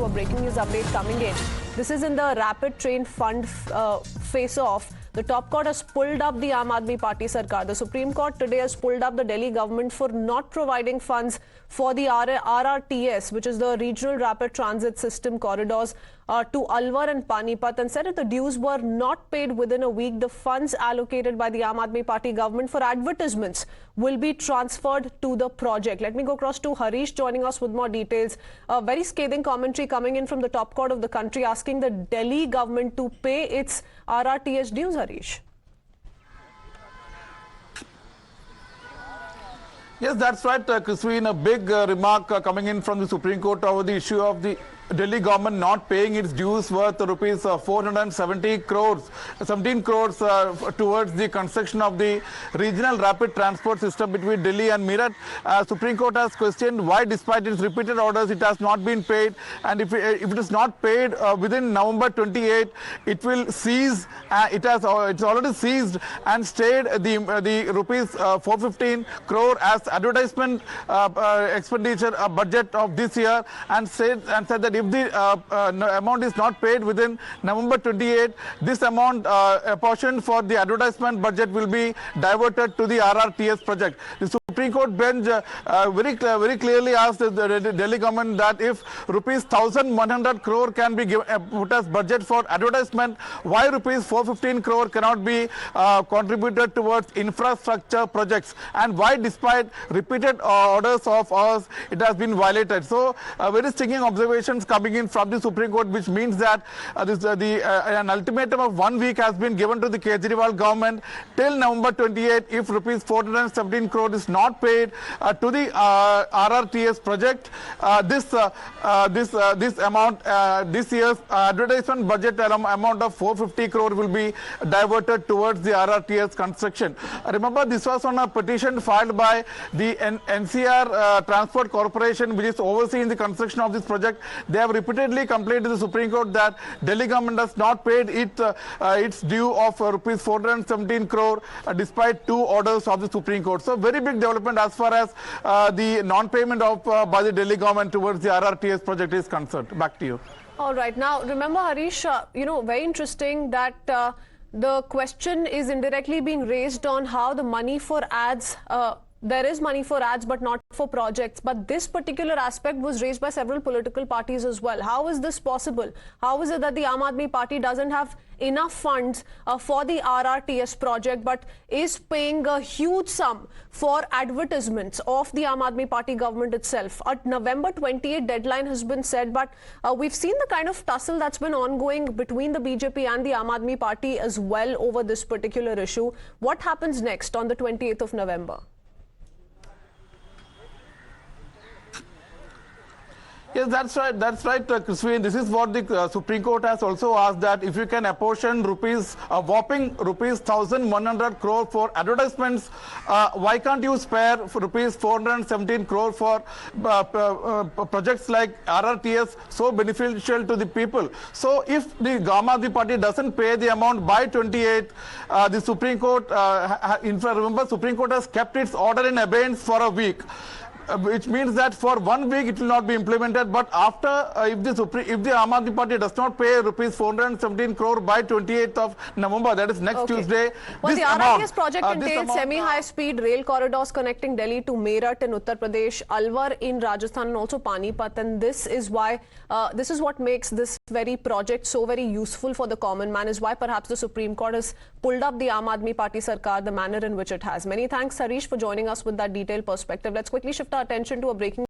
to a breaking news update coming in. This is in the Rapid Train Fund face-off. The top court has pulled up the Aam Aadmi Party Sarkar. The Supreme Court today has pulled up the Delhi government for not providing funds for the RRTS, which is the Regional Rapid Transit System corridors, to Alwar and Panipat, and said that the dues were not paid within a week. The funds allocated by the Aam Aadmi Party government for advertisements will be transferred to the project. Let me go across to Harish joining us with more details. A very scathing commentary coming in from the top court of the country asking the Delhi government to pay its RRTS dues, Harish. Yes, that's right, Christine. A big remark coming in from the Supreme Court over the issue of the Delhi government not paying its dues worth rupees 470 crores, 17 crores towards the construction of the regional rapid transport system between Delhi and Meerut. Supreme Court has questioned why, despite its repeated orders, it has not been paid, and if it is not paid within November 28, it will cease. It's already seized and stayed the rupees 415 crore as advertisement expenditure budget of this year, and said that if the amount is not paid within November 28, this amount apportioned for the advertisement budget will be diverted to the RRTS project. The Supreme Court bench very clearly asked the Delhi government that if rupees 1,100 crore can be put as budget for advertisement, why rupees 415 crore cannot be contributed towards infrastructure projects, and why, despite repeated orders of ours, it has been violated. So very stinging observations coming in from the Supreme Court, which means that an ultimatum of 1 week has been given to the Kejriwal government till November 28. If rupees 417 crore is not paid to the RRTS project, this amount, this year's advertisement budget amount of 450 crore will be diverted towards the RRTS construction. Remember, this was on a petition filed by the NCR Transport Corporation, which is overseeing the construction of this project. They have repeatedly complained to the Supreme Court that Delhi government has not paid its due of rupees 417 crore despite 2 orders of the Supreme Court. So very big development as far as the non-payment of by the Delhi government towards the RRTS project is concerned. Back to you. All right. Now, remember, Harish, very interesting that the question is indirectly being raised on how the money for ads, there is money for ads but not for projects. But this particular aspect was raised by several political parties as well. How is this possible? How is it that the Aam Aadmi Party doesn't have enough funds for the RRTS project but is paying a huge sum for advertisements of the Aam Aadmi Party government itself? A November 28 deadline has been set, but we've seen the kind of tussle that's been ongoing between the BJP and the Aam Aadmi Party as well over this particular issue. What happens next on the 28th of November? Yes, that's right, Christine. This is what the Supreme Court has also asked, that if you can apportion a whopping rupees 1,100 crore for advertisements, why can't you spare for rupees 417 crore for projects like RRTS, so beneficial to the people? So if the Aam Aadmi Party doesn't pay the amount by 28th, the Supreme Court, remember, Supreme Court has kept its order in abeyance for a week. Which means that for 1 week it will not be implemented, but after if the Aam Aadmi Party does not pay rupees 417 crore by 28th of November, that is next Tuesday. Well, the RRTS project entails semi-high speed rail corridors connecting Delhi to Meerut in Uttar Pradesh, Alwar in Rajasthan, and also Panipat, and this is why this is what makes this very project so very useful for the common man, is why perhaps the Supreme Court has pulled up the Aam Aadmi Party Sarkar the manner in which it has. Many thanks, Harish, for joining us with that detailed perspective. Let's quickly shift our attention to a breaking